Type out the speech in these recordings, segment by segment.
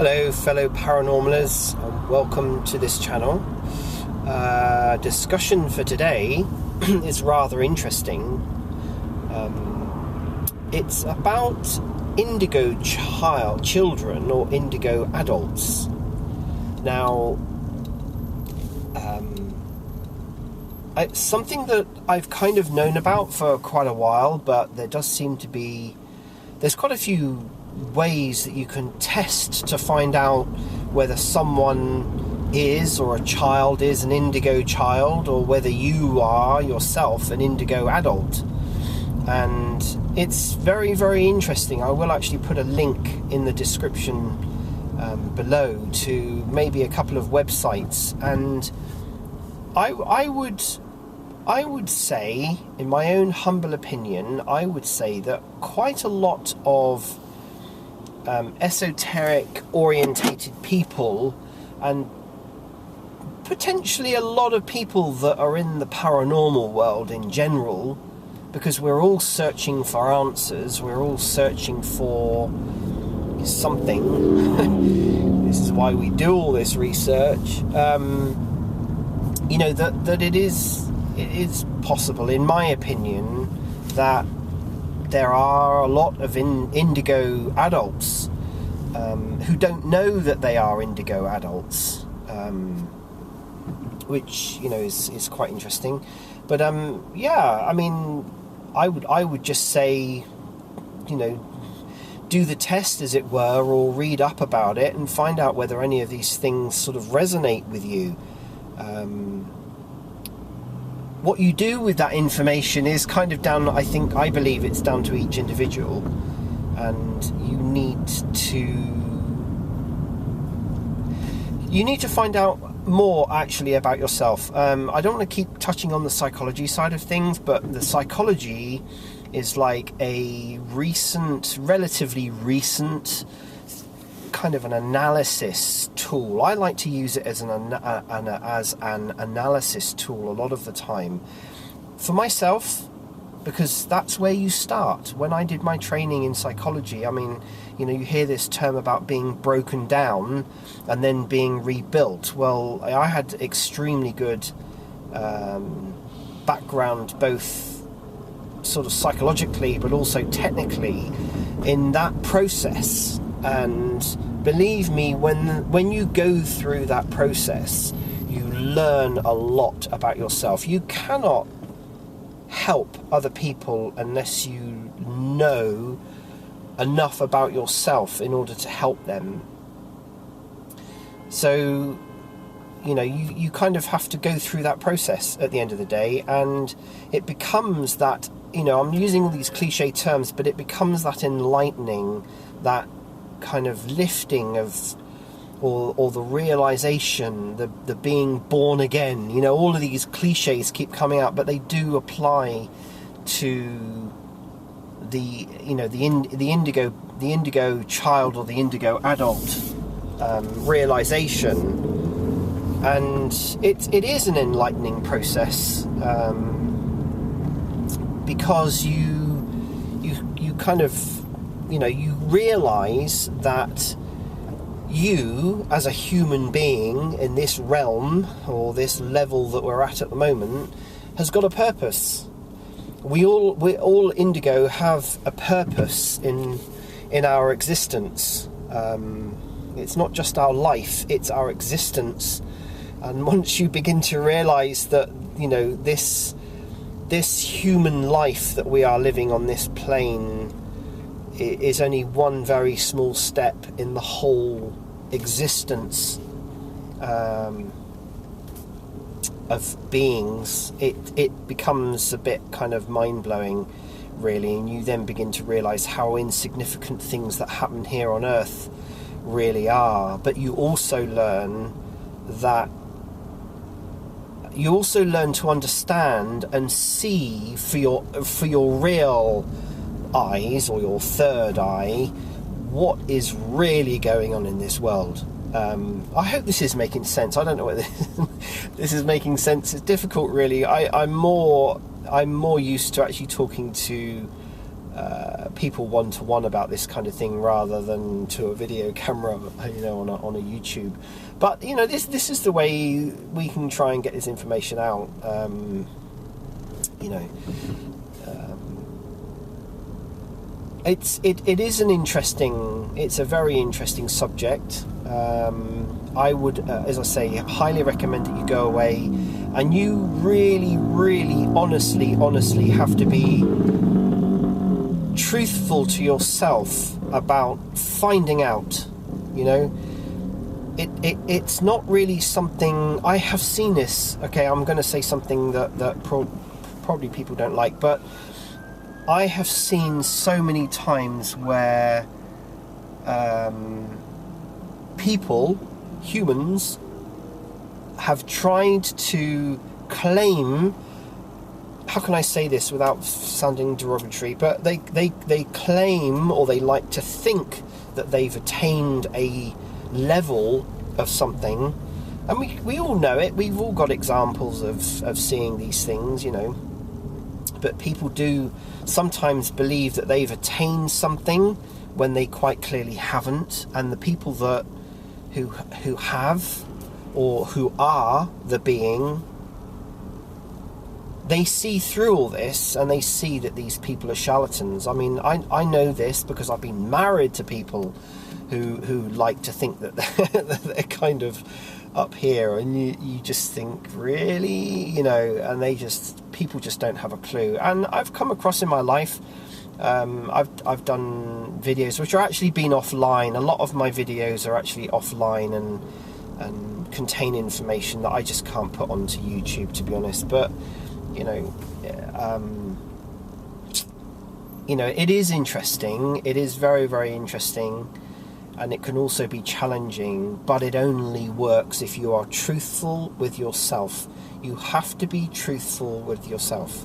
Hello fellow paranormalers, and welcome to this channel. Discussion for today is rather interesting. It's about indigo children or indigo adults. Now, it's something that I've kind of known about for quite a while, but there does seem to be, there's quite a few ways that you can test to find out whether someone is, or a child is, an indigo child, or whether you are yourself an indigo adult. And it's very, very interesting. I will actually put a link in the description below to maybe a couple of websites, and I would say, in my own humble opinion, I would say that quite a lot of esoteric orientated people, and potentially a lot of people that are in the paranormal world in general, because we're all searching for answers, we're all searching for something. This is why we do all this research. You know, that it is possible, in my opinion, that there are a lot of indigo adults who don't know that they are indigo adults, which, you know, is quite interesting. But yeah, I mean, I would just say, you know, do the test, as it were, or read up about it and find out whether any of these things sort of resonate with you. What you do with that information is kind of down, I believe it's down to each individual, and you need to find out more actually about yourself. I don't want to keep touching on the psychology side of things, but the psychology is like a relatively recent kind of an analysis tool. I like to use it as an analysis tool a lot of the time for myself, because that's where you start. When I did my training in psychology, I mean, you know, you hear this term about being broken down and then being rebuilt. Well, I had extremely good background, both sort of psychologically but also technically, in that process. And believe me, when you go through that process, you learn a lot about yourself. You cannot help other people unless you know enough about yourself in order to help them. So, you know, you kind of have to go through that process at the end of the day, and it becomes that, you know, I'm using all these cliche terms, but it becomes that enlightening, that kind of lifting of, or the realization, the being born again. You know, all of these cliches keep coming out, but they do apply to the, you know, the indigo child or the indigo adult realization. And it is an enlightening process, because you kind of, you know, you realize that you, as a human being in this realm, or this level that we're at the moment, has got a purpose. We all indigo have a purpose in our existence. It's not just our life, it's our existence. And once you begin to realize that, you know, this human life that we are living on this plane is only one very small step in the whole existence of beings, it becomes a bit kind of mind-blowing, really, and you then begin to realize how insignificant things that happen here on Earth really are. But you also learn to understand and see for your real eyes, or your third eye, what is really going on in this world. I hope this is making sense. I don't know whether this is making sense. It's difficult, really. I'm more used to actually talking to people one-to-one about this kind of thing rather than to a video camera, you know, on a YouTube. But you know, this is the way we can try and get this information out. You know, it is an interesting, it's a very interesting subject. I would, as I say, highly recommend that you go away and you really, really, honestly have to be truthful to yourself about finding out. You know, it's not really something, I have seen this, okay, I'm going to say something that probably people don't like, but I have seen so many times where people, humans, have tried to claim, how can I say this without sounding derogatory, but they claim, or they like to think that they've attained a level of something, and we all know it, we've all got examples of seeing these things, you know, but people do sometimes believe that they've attained something when they quite clearly haven't, and the people that who have, or who are the being, they see through all this and they see that these people are charlatans. I mean, I know this because I've been married to people who like to think that they're kind of up here, and you just think, really, you know, and people just don't have a clue. And I've come across in my life, I've done videos which are actually been offline. A lot of my videos are actually offline and contain information that I just can't put onto YouTube, to be honest. But you know, it is interesting. It is very, very interesting, and it can also be challenging. But it only works if you are truthful with yourself. You have to be truthful with yourself.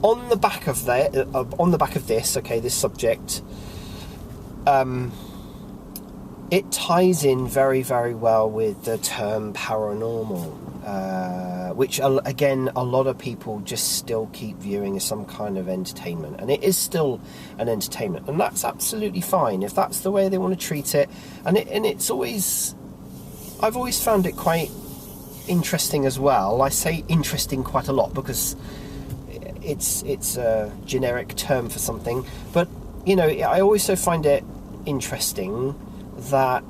On the back of this, okay, this subject, it ties in very, very well with the term paranormal, which again, a lot of people just still keep viewing as some kind of entertainment, and it is still an entertainment, and that's absolutely fine if that's the way they want to treat it. And it's always, I've always found it quite interesting as well. I say interesting quite a lot because it's a generic term for something, but you know, I also find it interesting that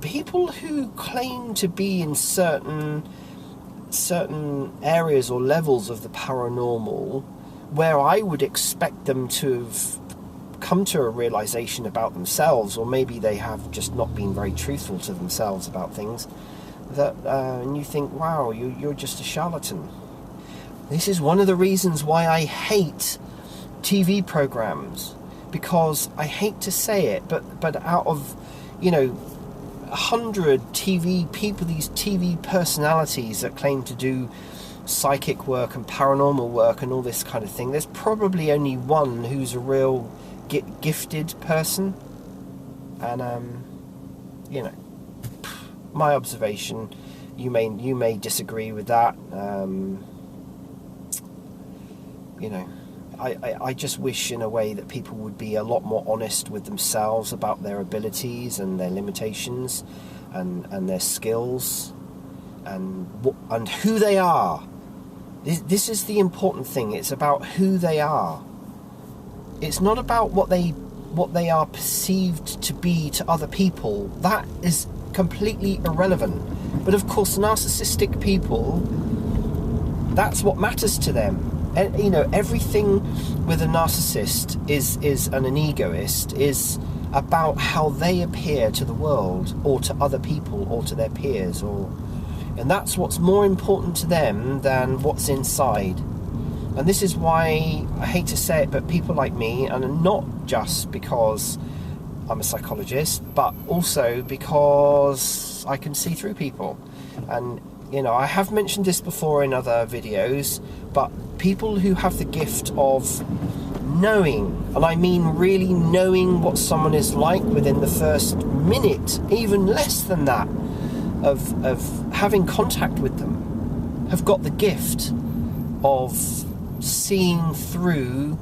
people who claim to be in certain areas or levels of the paranormal, where I would expect them to have come to a realization about themselves, or maybe they have just not been very truthful to themselves about things, that and you think, wow, you're just a charlatan. This is one of the reasons why I hate TV programs, because I hate to say it, but out of, you know, 100 TV people, these TV personalities that claim to do psychic work and paranormal work and all this kind of thing, there's probably only one who's a real gifted person. And you know, my observation, you may disagree with that. You know, I just wish in a way that people would be a lot more honest with themselves about their abilities and their limitations and their skills and who they are. This is the important thing. It's about who they are. It's not about what they are perceived to be to other people. That is completely irrelevant. But of course, narcissistic people, that's what matters to them. And, you know, everything with a narcissist and an egoist is about how they appear to the world, or to other people, or to their peers, and that's what's more important to them than what's inside. And this is why, I hate to say it, but people like me, and not just because I'm a psychologist, but also because I can see through people. And you know, I have mentioned this before in other videos, but people who have the gift of knowing, and I mean really knowing what someone is like within the first minute, even less than that, of having contact with them, have got the gift. of seeing through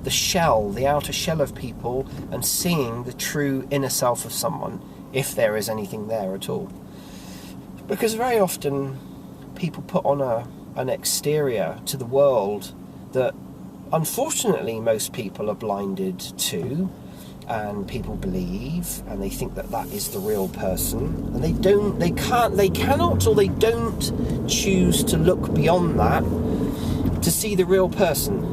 the shell, the outer shell of people, and seeing the true inner self of someone, if there is anything there at all. Because very often people put on an exterior to the world that unfortunately most people are blinded to, and people believe, and they think that that is the real person, and they cannot or they don't choose to look beyond that to see the real person.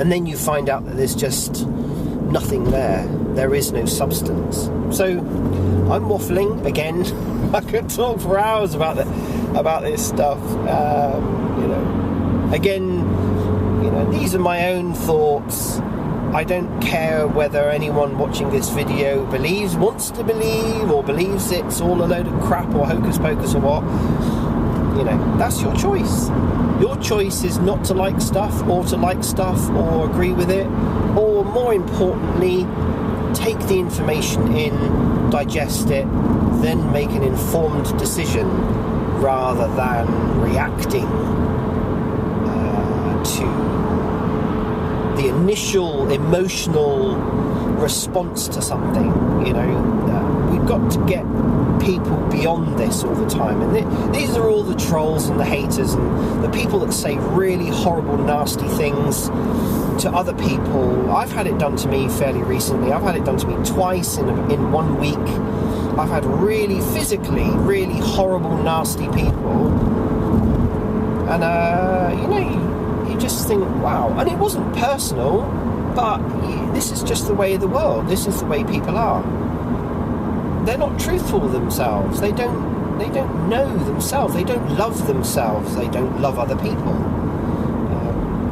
And then you find out that there's just nothing there. There is no substance. So I'm waffling again. I could talk for hours about this stuff. Again, these are my own thoughts. I don't care whether anyone watching this video wants to believe, or believes it's all a load of crap or hocus pocus or what. That's your choice. Your choice is not to like stuff, or to like stuff, or agree with it, or more importantly, take the information in, digest it, then make an informed decision rather than reacting to the initial emotional response to something. We've got to get people beyond this all the time, and these are all the trolls and the haters and the people that say really horrible, nasty things to other people. I've had it done to me fairly recently. I've had it done to me twice in 1 week. I've had really physically really horrible, nasty people, and you just think, wow. And it wasn't personal, but this is just the way of the world. This is the way people are. They're not truthful with themselves. They don't know themselves. They don't love themselves. They don't love other people.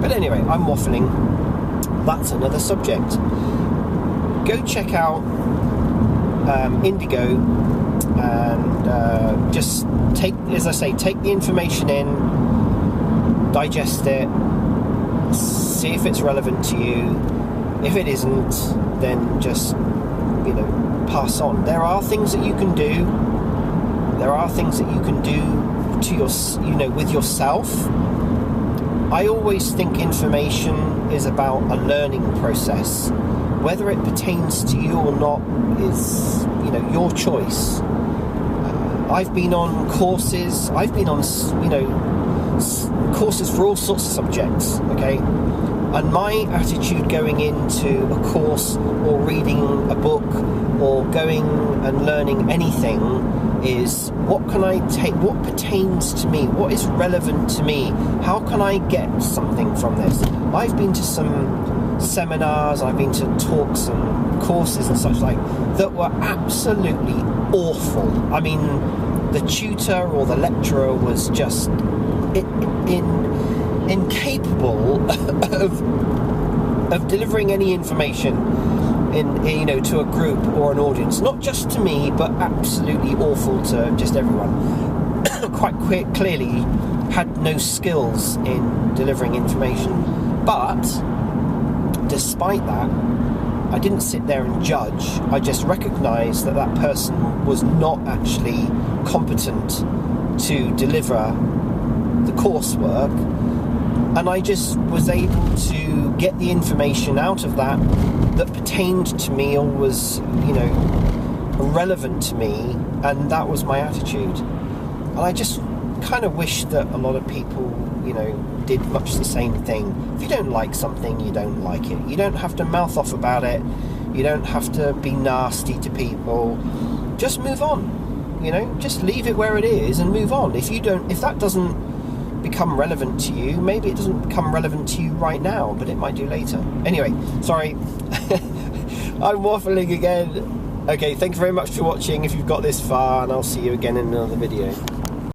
But anyway, I'm waffling. That's another subject. Go check out Indigo, and just take the information in, digest it, see if it's relevant to you. If it isn't, then just pass on. There are things that you can do. There are things that you can do to with yourself. I always think information is about a learning process. Whether it pertains to you or not is, your choice. I've been on courses. I've been on, courses for all sorts of subjects. Okay. And my attitude going into a course or reading a book or going and learning anything is, what can I take, what pertains to me, what is relevant to me, how can I get something from this? I've been to some seminars, I've been to talks and courses and such like that were absolutely awful. I mean, the tutor or the lecturer was just incapable of delivering any information to a group or an audience, not just to me, but absolutely awful to just everyone. Quite clearly had no skills in delivering information. But despite that, I didn't sit there and judge. I just recognized that person was not actually competent to deliver the coursework, and I just was able to get the information out of that pertained to me or was relevant to me, and that was my attitude. And I just kind of wish that a lot of people did much the same thing. If you don't like something, you don't like it. You don't have to mouth off about it. You don't have to be nasty to people. Just move on. Just leave it where it is and move on. If that doesn't become relevant to you, maybe it doesn't become relevant to you right now, but it might do later. Anyway, sorry. I'm waffling again. Okay, thanks very much for watching if you've got this far, and I'll see you again in another video.